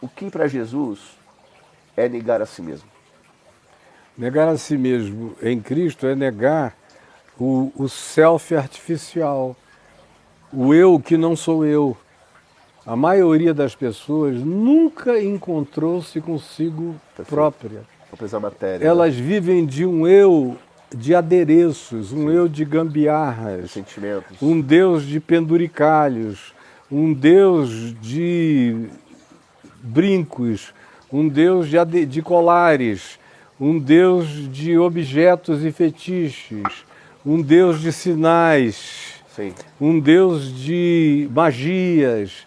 O que para Jesus é negar a si mesmo? Negar a si mesmo em Cristo é negar o self artificial, o eu que não sou eu. A maioria das pessoas nunca encontrou-se consigo própria. Vou pensar matéria. Elas vivem de um eu de adereços, um eu de gambiarras, sentimentos. um Deus de penduricalhos, um Deus de brincos, um Deus de colares, um Deus de objetos e fetiches, um Deus de sinais, Sim. um Deus de magias,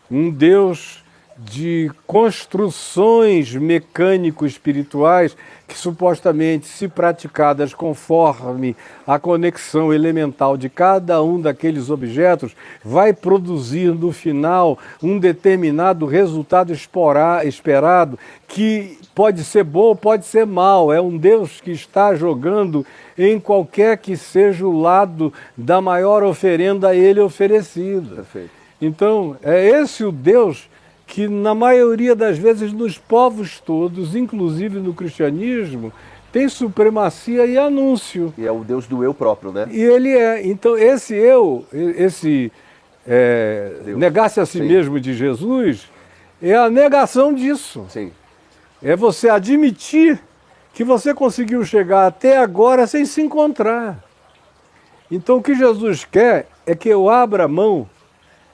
um Deus de construções mecânico-espirituais que supostamente, se praticadas conforme a conexão elemental de cada um daqueles objetos, vai produzir no final um determinado resultado esperado, que pode ser bom ou pode ser mal. É um Deus que está jogando em qualquer que seja o lado da maior oferenda a ele oferecida. Perfeito. Então, é esse o Deus que, na maioria das vezes, nos povos todos, inclusive no cristianismo, tem supremacia e anúncio. E é o Deus do eu próprio, né? E ele é. Então, esse eu, negar-se a si Sim. mesmo de Jesus, é a negação disso. Sim. É você admitir que você conseguiu chegar até agora sem se encontrar. Então, o que Jesus quer é que eu abra mão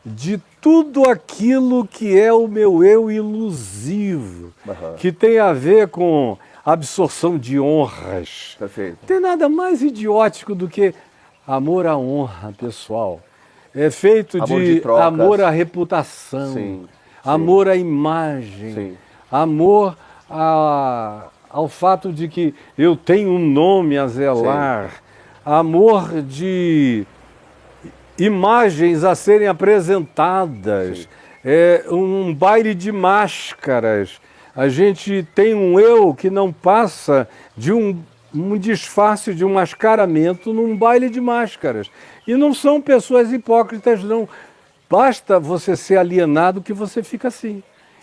de tudo aquilo que é o meu eu ilusivo, que tem a ver com absorção de honras. Perfeito. Não tem nada mais idiótico do que amor à honra, pessoal. É feito Amor de de trocas. amor à reputação, Sim, amor à imagem, Sim. amor ao fato de que eu tenho um nome a zelar, amor de imagens a serem apresentadas, um baile de máscaras. A gente tem um eu que não passa de um disfarce, de um mascaramento num baile de máscaras. E não são pessoas hipócritas, não. Basta você ser alienado que você fica assim.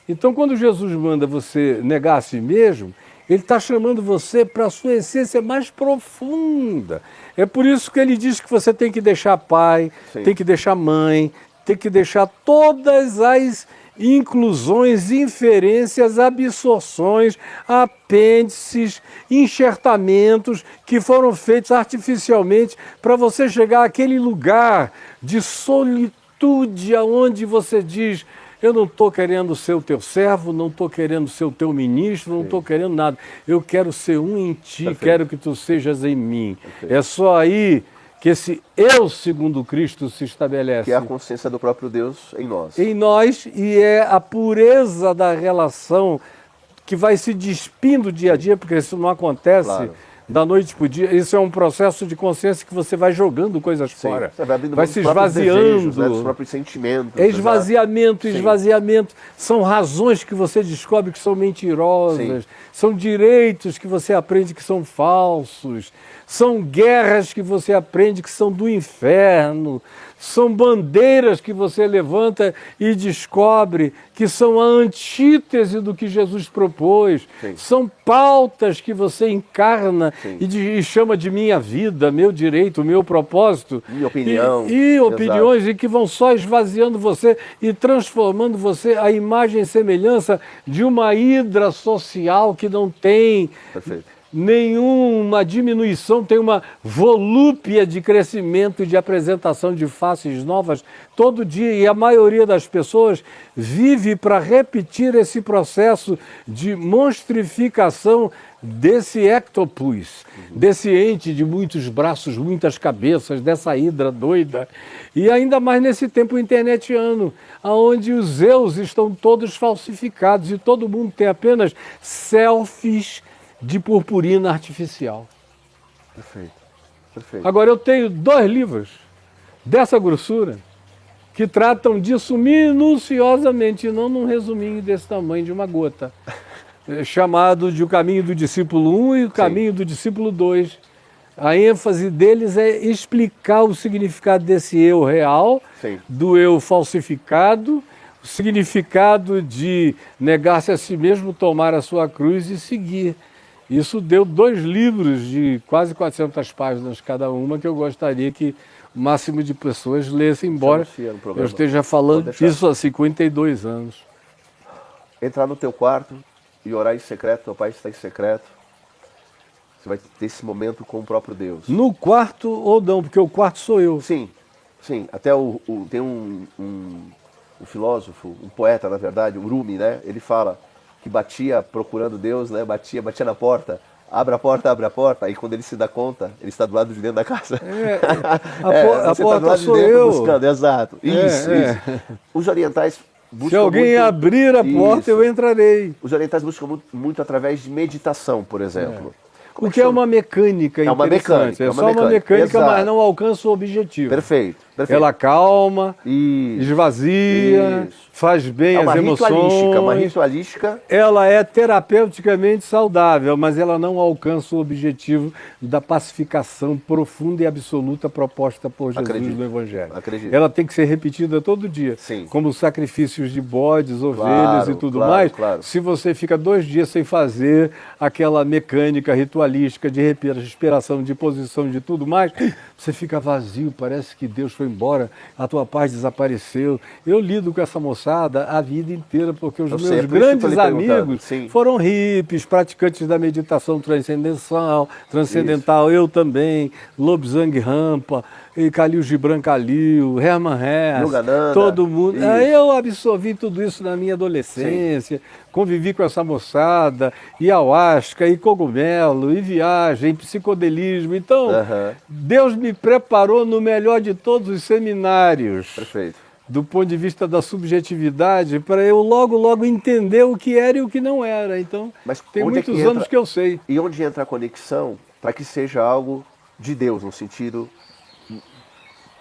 Então, quando Jesus manda você negar a si mesmo, ele está chamando você para a sua essência mais profunda. É por isso que ele diz que você tem que deixar pai, tem que deixar mãe, tem que deixar todas as inclusões, inferências, absorções, apêndices, enxertamentos que foram feitos artificialmente para você chegar àquele lugar de solitude aonde você diz: eu não estou querendo ser o teu servo, não estou querendo ser o teu ministro, não estou querendo nada. Eu quero ser um em ti, quero que tu sejas em mim. É só aí que esse eu segundo Cristo se estabelece. Que é a consciência do próprio Deus em nós. Em nós, e é a pureza da relação que vai se despindo dia a dia, porque isso não acontece da noite para o dia. Isso é um processo de consciência que você vai jogando coisas fora. Você vai abrindo vai se esvaziando. Desejos, né, dos próprios sentimentos. É esvaziamento, esvaziamento. São razões que você descobre que são mentirosas. São direitos que você aprende que são falsos. São guerras que você aprende que são do inferno. São bandeiras que você levanta e descobre que são a antítese do que Jesus propôs. São pautas que você encarna e chama de minha vida, meu direito, meu propósito. Minha opinião. E opiniões e que vão só esvaziando você e transformando você à imagem e semelhança de uma hidra social que não tem nenhuma diminuição, tem uma volúpia de crescimento e de apresentação de faces novas todo dia, e a maioria das pessoas vive para repetir esse processo de monstrificação desse ectopus, desse ente de muitos braços, muitas cabeças, dessa hidra doida. E ainda mais nesse tempo internetiano, onde os eus estão todos falsificados e todo mundo tem apenas selfies de purpurina artificial. Perfeito. Agora, eu tenho 2 livros dessa grossura que tratam disso minuciosamente, e não num resuminho desse tamanho de uma gota, chamado de O Caminho do Discípulo 1 e O Caminho do Discípulo 2. A ênfase deles é explicar o significado desse eu real, do eu falsificado, o significado de negar-se a si mesmo, tomar a sua cruz e seguir. Isso deu 2 livros de quase 400 páginas cada uma, que eu gostaria que o máximo de pessoas lessem, embora eu esteja falando isso há 52 anos. Entrar no teu quarto e orar em secreto, teu pai está em secreto. Você vai ter esse momento com o próprio Deus. No quarto ou não, porque o quarto sou eu. Sim, sim. Até tem um filósofo, um poeta, na verdade, o Rumi, né? Ele fala que batia procurando Deus, né? Batia na porta. Abre a porta, e quando ele se dá conta, ele está do lado de dentro da casa. A porta tá sou eu. Buscando, exato. Isso. Os orientais buscam Se alguém muito, abrir a porta, eu entrarei. Os orientais buscam muito através de meditação, por exemplo. O que é uma mecânica interessante. Uma mecânica. É só uma mecânica, exato. Mas não alcança o objetivo. Perfeito. Ela calma, Isso. esvazia, faz bem as emoções. Uma ritualística. Ela é terapeuticamente saudável, mas ela não alcança o objetivo da pacificação profunda e absoluta proposta por Jesus no Evangelho. Acredito. Ela tem que ser repetida todo dia, Sim. como sacrifícios de bodes, ovelhas e tudo mais. Claro. Se você fica 2 dias sem fazer aquela mecânica ritualística de respiração, de posição, de tudo mais, você fica vazio, parece que Deus foi embora, a tua paz desapareceu. Eu lido com essa moçada a vida inteira, porque os meus grandes amigos foram hippies, praticantes da meditação transcendental, eu também, Lobsang Rampa, Khalil Gibran Khalil, Hermann Hesse, todo mundo. Eu absorvi tudo isso na minha adolescência, convivi com essa moçada, e ayahuasca, e cogumelo, e viagem, e psicodelismo. Então, Deus me preparou no melhor de todos os seminários. Perfeito. Do ponto de vista da subjetividade, para eu logo entender o que era e o que não era. Então, tem muitos anos que eu sei. E onde entra a conexão para que seja algo de Deus, no sentido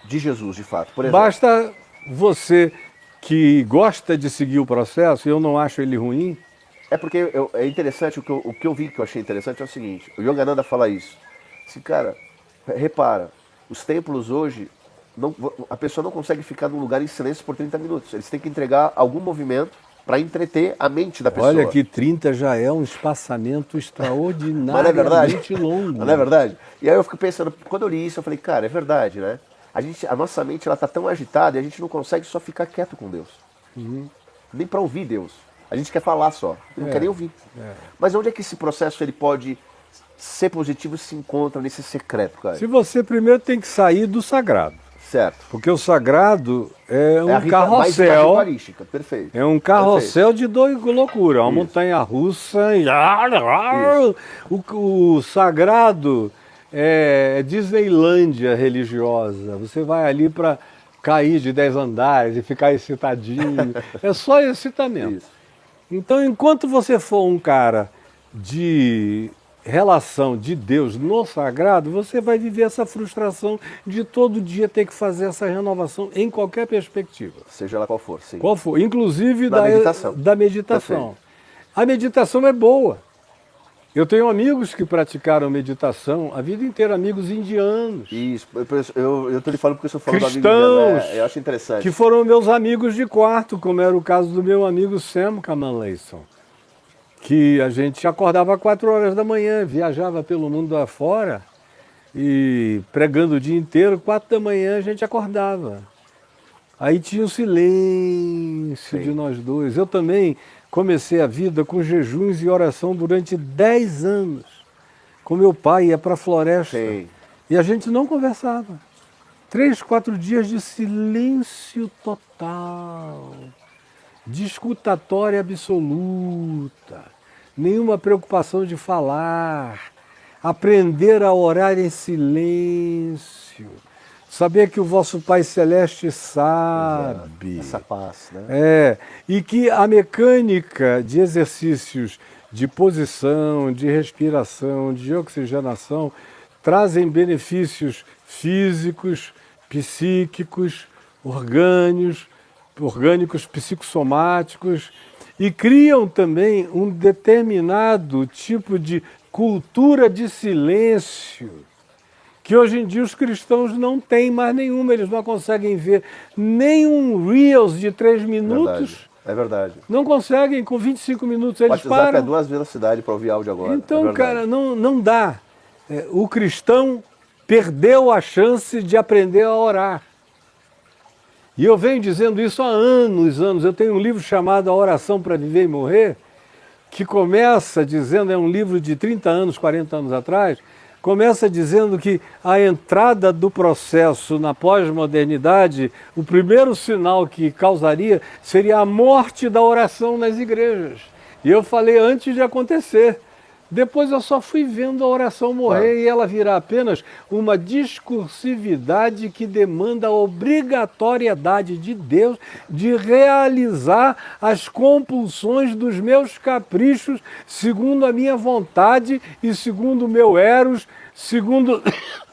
de Jesus, de fato? Por exemplo, basta você que gosta de seguir o processo, eu não acho ele ruim. É porque é interessante, o que eu vi que eu achei interessante é o seguinte, o Yogananda fala isso. Assim, cara, repara, os templos hoje, a pessoa não consegue ficar num lugar em silêncio por 30 minutos. Eles têm que entregar algum movimento para entreter a mente da pessoa. Olha que 30 já é um espaçamento extraordinariamente longo. Não é verdade? E aí eu fico pensando, quando eu li isso, eu falei, cara, é verdade, né? A nossa mente está tão agitada e a gente não consegue só ficar quieto com Deus. Nem para ouvir Deus. A gente quer falar só, não quer nem ouvir. Mas onde é que esse processo ele pode ser positivo e se encontra nesse secreto, cara? Se você primeiro tem que sair do sagrado. Certo. Porque o sagrado é um carrossel. Perfeito. É um carrossel de loucura. Uma montanha russa. E... O sagrado é Disneylândia religiosa. Você vai ali para cair de 10 andares e ficar excitadinho. É só excitamento. Isso. Então, enquanto você for um cara de relação de Deus no sagrado, você vai viver essa frustração de todo dia ter que fazer essa renovação em qualquer perspectiva. Seja lá qual for, sim. Qual for, inclusive da meditação. Perfeito. A meditação é boa. Eu tenho amigos que praticaram meditação a vida inteira, amigos indianos. Isso, eu estou lhe falando porque eu sou falando cristãos, eu acho interessante. Que foram meus amigos de quarto, como era o caso do meu amigo Sam Kamalason, que a gente acordava às 4 horas da manhã, viajava pelo mundo afora e pregando o dia inteiro, 4 da manhã a gente acordava. Aí tinha o silêncio de nós dois. Eu também comecei a vida com jejuns e oração durante 10 anos. Com meu pai, ia para a floresta. Sim. E a gente não conversava. 3, 4 dias de silêncio total. De escutatória absoluta. Nenhuma preocupação de falar. Aprender a orar em silêncio. Saber que o vosso Pai Celeste sabe. Essa paz, né? E que a mecânica de exercícios de posição, de respiração, de oxigenação, trazem benefícios físicos, psíquicos, orgânicos, psicossomáticos, e criam também um determinado tipo de cultura de silêncio que hoje em dia os cristãos não têm mais nenhuma, eles não conseguem ver nenhum Reels de 3 minutos. É verdade. Não conseguem, com 25 minutos O eles WhatsApp param. é 2 velocidades para ouvir áudio agora. Então, é verdade. cara, não dá. O cristão perdeu a chance de aprender a orar. E eu venho dizendo isso há anos. Eu tenho um livro chamado A Oração para Viver e Morrer, que começa dizendo, é um livro de 30 anos, 40 anos atrás, começa dizendo que a entrada do processo na pós-modernidade, o primeiro sinal que causaria seria a morte da oração nas igrejas. E eu falei antes de acontecer. Depois eu só fui vendo a oração morrer e ela virar apenas uma discursividade que demanda a obrigatoriedade de Deus de realizar as compulsões dos meus caprichos segundo a minha vontade e segundo o meu eros, segundo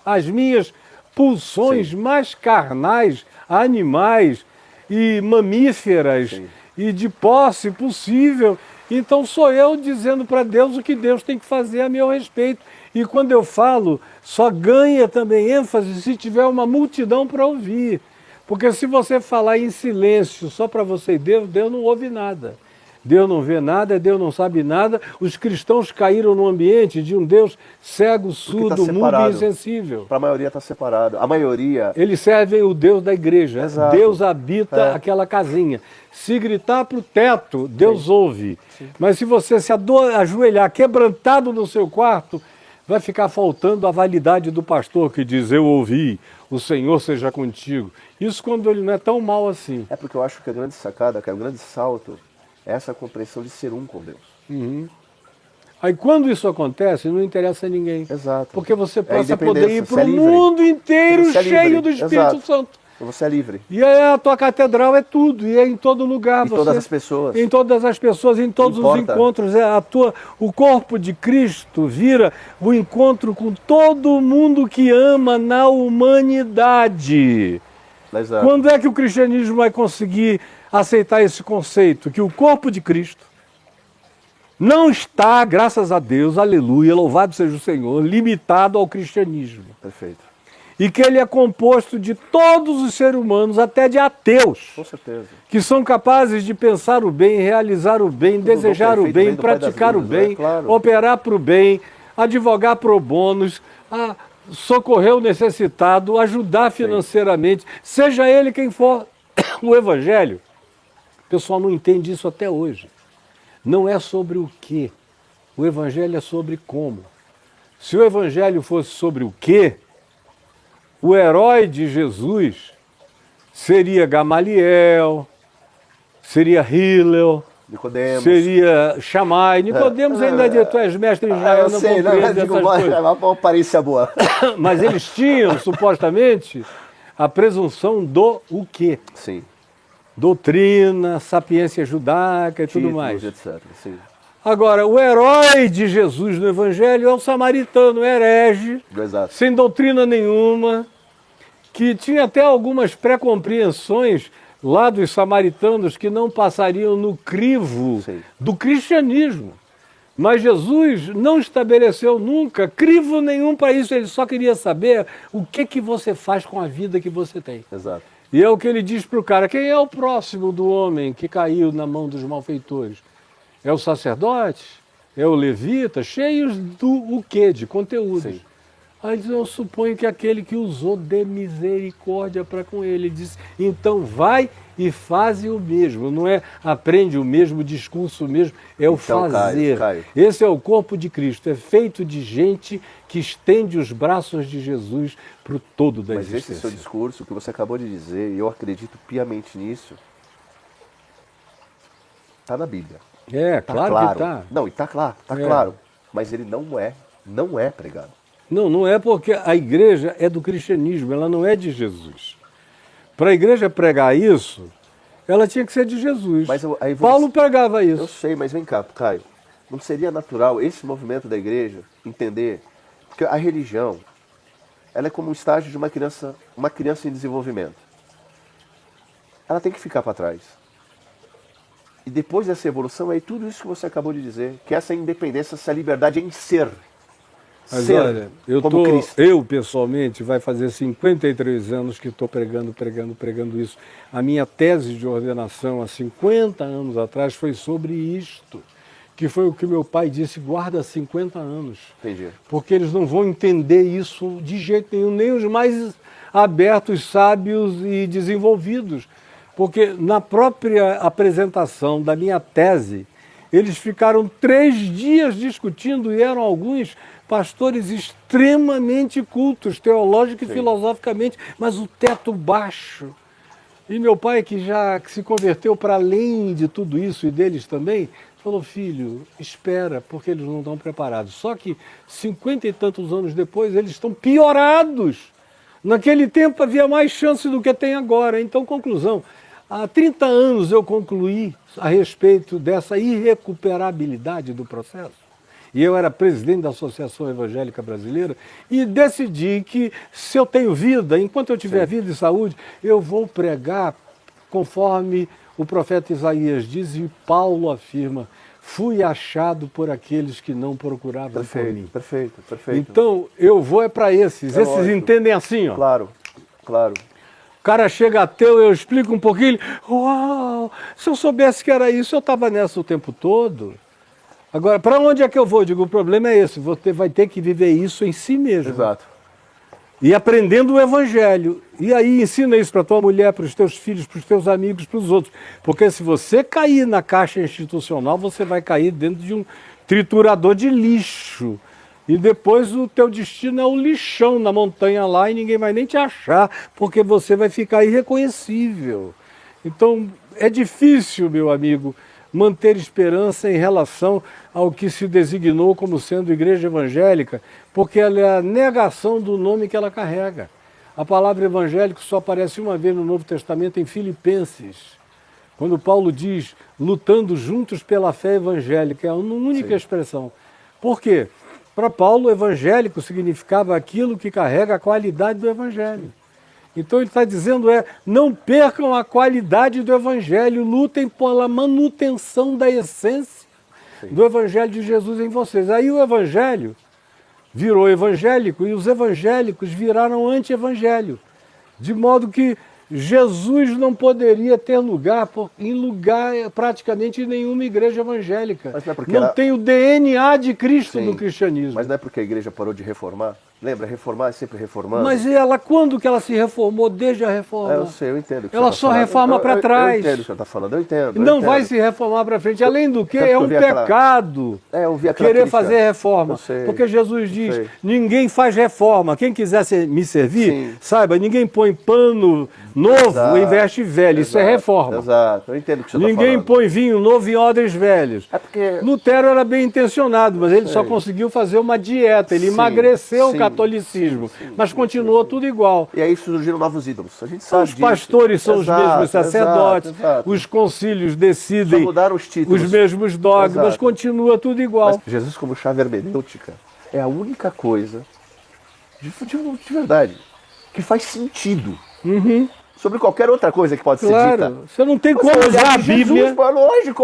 as minhas pulsões mais carnais, animais e mamíferas e de posse possível. Então sou eu dizendo para Deus o que Deus tem que fazer a meu respeito. E quando eu falo, só ganha também ênfase se tiver uma multidão para ouvir. Porque se você falar em silêncio só para você e Deus, Deus não ouve nada. Deus não vê nada, Deus não sabe nada. Os cristãos caíram no ambiente de um Deus cego, surdo, mudo e insensível. Para a maioria está separado. A maioria... Eles servem o Deus da igreja. Exato. Deus habita aquela casinha. Se gritar para o teto, Deus ouve. Mas se você se ajoelhar quebrantado no seu quarto, vai ficar faltando a validade do pastor que diz, eu ouvi, o Senhor seja contigo. Isso quando ele não é tão mal assim. É porque eu acho que a grande sacada, que é o grande salto, é essa compreensão de ser um com Deus. Uhum. Aí quando isso acontece, não interessa a ninguém. Exato. Porque você passa a poder ir independência, para o mundo inteiro cheio do Espírito Santo. Você é livre. E aí a tua catedral é tudo, e é em todo lugar. Em todas as pessoas. Em todas as pessoas, em todos os encontros. O corpo de Cristo vira o encontro com todo mundo que ama na humanidade. Exato. Quando é que o cristianismo vai conseguir aceitar esse conceito? Que o corpo de Cristo não está, graças a Deus, aleluia, louvado seja o Senhor, limitado ao cristianismo. Perfeito. E que ele é composto de todos os seres humanos, até de ateus. Com certeza. Que são capazes de pensar o bem, realizar o bem, desejar o bem, praticar o bem, operar para o bem, advogar pro bônus, socorrer o necessitado, ajudar financeiramente, seja ele quem for. O Evangelho, o pessoal não entende isso até hoje. Não é sobre o quê. O Evangelho é sobre como. Se o Evangelho fosse sobre o quê, o herói de Jesus seria Gamaliel, seria Hillel, Nicodemos. seria Shammai. Nicodemos ainda diz, tu és mestre em Israel, não compreende essas coisas. É uma aparência boa. Mas eles tinham, supostamente, a presunção do o quê? Sim. Doutrina, sapiência judaica e tudo mais. Etc. Sim. Agora, o herói de Jesus no Evangelho é o samaritano herege, Exato. sem doutrina nenhuma, que tinha até algumas pré-compreensões lá dos samaritanos que não passariam no crivo do cristianismo. Mas Jesus não estabeleceu nunca crivo nenhum para isso, ele só queria saber o que você faz com a vida que você tem. Exato. E é o que ele diz para o cara, quem é o próximo do homem que caiu na mão dos malfeitores? É o sacerdote? É o levita? Cheios do o quê? De conteúdos. Sim. Aí diz, eu suponho que aquele que usou de misericórdia para com ele. Ele disse, então vai e faz o mesmo. Não é aprende o mesmo, discurso mesmo, é o então, fazer. Caio. Esse é o corpo de Cristo. É feito de gente que estende os braços de Jesus para o todo da existência. Mas esse seu discurso, que você acabou de dizer, e eu acredito piamente nisso, está na Bíblia. É, tá claro que está. Não, e está claro, claro. Mas ele não é pregado. Não é porque a igreja é do cristianismo, ela não é de Jesus. Para a igreja pregar isso, ela tinha que ser de Jesus. Mas Paulo pregava isso. Eu sei, mas vem cá, Caio. Não seria natural esse movimento da igreja entender? Porque a religião, ela é como um estágio de uma criança em desenvolvimento. Ela tem que ficar para trás. E depois dessa evolução, é tudo isso que você acabou de dizer, que essa independência, essa liberdade em ser. Mas ser olha, como Cristo. eu pessoalmente vai fazer 53 anos que estou pregando isso. A minha tese de ordenação há 50 anos atrás foi sobre isto, que foi o que meu pai disse, guarda 50 anos. Entendi. Porque eles não vão entender isso de jeito nenhum, nem os mais abertos, sábios e desenvolvidos. Porque na própria apresentação da minha tese, eles ficaram 3 dias discutindo e eram alguns pastores extremamente cultos, teológico e filosoficamente, mas o teto baixo. E meu pai, que se converteu para além de tudo isso e deles também, falou, filho, espera, porque eles não estão preparados. Só que 50 e tantos anos depois, eles estão piorados. Naquele tempo havia mais chance do que tem agora. Então, conclusão, há 30 anos eu concluí a respeito dessa irrecuperabilidade do processo. E eu era presidente da Associação Evangélica Brasileira e decidi que se eu tenho vida, enquanto eu tiver vida e saúde, eu vou pregar conforme o profeta Isaías diz e Paulo afirma, fui achado por aqueles que não procuravam por mim. Perfeito, perfeito. Então, eu vou para esses. Esses lógico. entendem assim, ó. Claro, claro. O cara chega ateu, eu explico um pouquinho, uau, se eu soubesse que era isso, eu estava nessa o tempo todo. Agora, para onde é que eu vou? Digo, o problema é esse, você vai ter que viver isso em si mesmo. Exato. E aprendendo o evangelho. E aí ensina isso para tua mulher, para os teus filhos, para os teus amigos, para os outros. Porque se você cair na caixa institucional, você vai cair dentro de um triturador de lixo. E depois o teu destino é o lixão na montanha lá e ninguém vai nem te achar, porque você vai ficar irreconhecível. Então, é difícil, meu amigo, manter esperança em relação ao que se designou como sendo igreja evangélica, porque ela é a negação do nome que ela carrega. A palavra evangélico só aparece uma vez no Novo Testamento em Filipenses, quando Paulo diz, lutando juntos pela fé evangélica, é uma única expressão. Por quê? Para Paulo, evangélico significava aquilo que carrega a qualidade do evangelho. Então ele está dizendo não percam a qualidade do evangelho, lutem pela manutenção da essência do evangelho de Jesus em vocês. Aí o evangelho virou evangélico e os evangélicos viraram anti-evangelho. De modo que Jesus não poderia ter lugar praticamente em nenhuma igreja evangélica. Mas não é porque não tem o DNA de Cristo no cristianismo. Mas não é porque a igreja parou de reformar? Lembra? Reformar é sempre reformando. Mas ela, quando que ela se reformou? Desde a reforma. Eu sei, eu entendo. Ela só reforma para trás. Eu entendo o que você está falando, eu entendo. Não vai se reformar para frente. Além do que, é um pecado querer fazer reforma. Porque Jesus diz, ninguém faz reforma. Quem quiser me servir, saiba, ninguém põe pano novo e veste velho. Isso é reforma. Exato, eu entendo o que você está falando. Ninguém põe vinho novo em odres velhos. É porque... Lutero era bem intencionado, mas ele só conseguiu fazer uma dieta. Ele emagreceu o catolicismo, mas continuou tudo igual. E aí surgiram novos ídolos. A gente sabe Os pastores são os mesmos sacerdotes, exato. Os concílios decidem os títulos. Os mesmos dogmas, continua tudo igual. Mas Jesus, como chave hermenêutica, é a única coisa, de verdade, que faz sentido. Sobre qualquer outra coisa que pode ser dita. Você não tem como usar a Bíblia.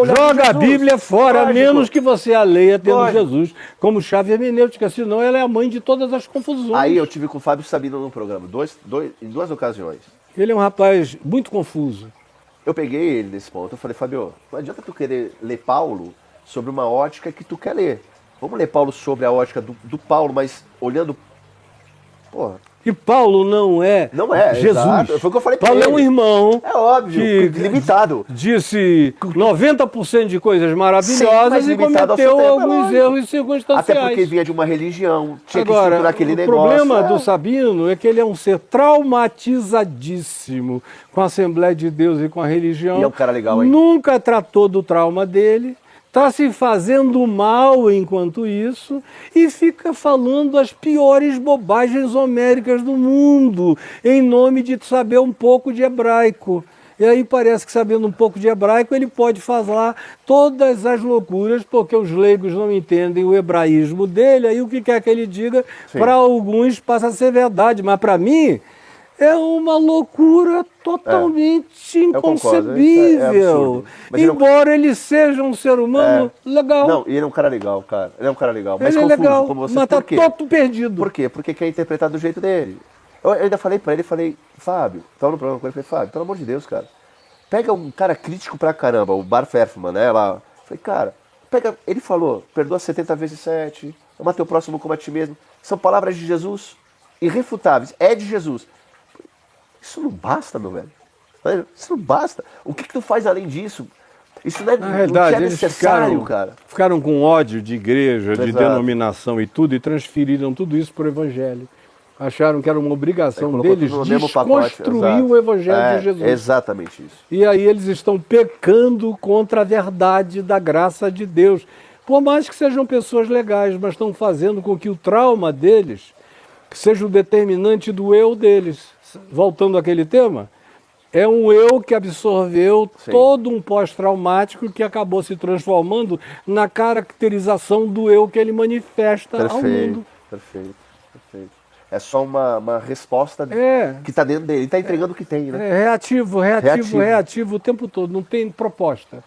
Joga a Bíblia fora, a menos que você a leia tendo Jesus como chave hermenêutica, senão ela é a mãe de todas as confusões. Aí eu tive com o Fábio Sabino no programa, em 2 ocasiões. Ele é um rapaz muito confuso. Eu peguei ele nesse ponto, eu falei, Fábio, não adianta tu querer ler Paulo sobre uma ótica que tu quer ler. Vamos ler Paulo sobre a ótica do Paulo, mas olhando... Porra. E Paulo não é Jesus. Exato. Foi o que eu falei pra Paulo ele. É um irmão. É óbvio, limitado. Disse 90% de coisas maravilhosas e cometeu alguns erros circunstanciais. Até porque vinha de uma religião, tinha que estruturar aquele negócio. O problema do Sabino é que ele é um ser traumatizadíssimo com a Assembleia de Deus e com a religião. E é um cara legal, hein? Nunca tratou do trauma dele. Está se fazendo mal enquanto isso e fica falando as piores bobagens homéricas do mundo em nome de saber um pouco de hebraico. E aí parece que sabendo um pouco de hebraico ele pode falar todas as loucuras porque os leigos não entendem o hebraísmo dele, aí o que quer que ele diga para alguns passa a ser verdade, mas para mim é uma loucura totalmente Eu concordo, isso é inconcebível. absurdo. Mas ele é um- Embora ele seja um ser humano legal. Não, e ele é um cara legal, cara. Ele é um cara legal. Mas Ele é confuso, legal, como você. mas tá Por quê? todo perdido. Por quê? Porque quer interpretar do jeito dele. Eu ainda falei pra ele, falei, Fábio, tava no programa com ele, falei, Fábio, pelo amor de Deus, cara. Pega um cara crítico pra caramba, o Bar Ferfman, né? Lá. Falei, cara, pega. Ele falou, perdoa 70 vezes 7, ama teu próximo como a ti mesmo. São palavras de Jesus, irrefutáveis, é de Jesus. Isso não basta, meu velho. Isso não basta. O que tu faz além disso? Isso não é, Na não realidade, é eles necessário, cara. ficaram com ódio de igreja, de Exato. denominação e tudo, e transferiram tudo isso para o Evangelho. Acharam que era uma obrigação Colocou deles tudo no mesmo pacote, desconstruir exato. o Evangelho de Jesus. Exatamente isso. E aí eles estão pecando contra a verdade da graça de Deus. Por mais que sejam pessoas legais, mas estão fazendo com que o trauma deles seja o determinante do eu deles. Voltando àquele tema, é um eu que absorveu Sim. todo um pós-traumático que acabou se transformando na caracterização do eu que ele manifesta ao mundo. Perfeito, perfeito. É só uma resposta É. que está dentro dele. Ele está entregando o que tem, né? É reativo o tempo todo, não tem proposta.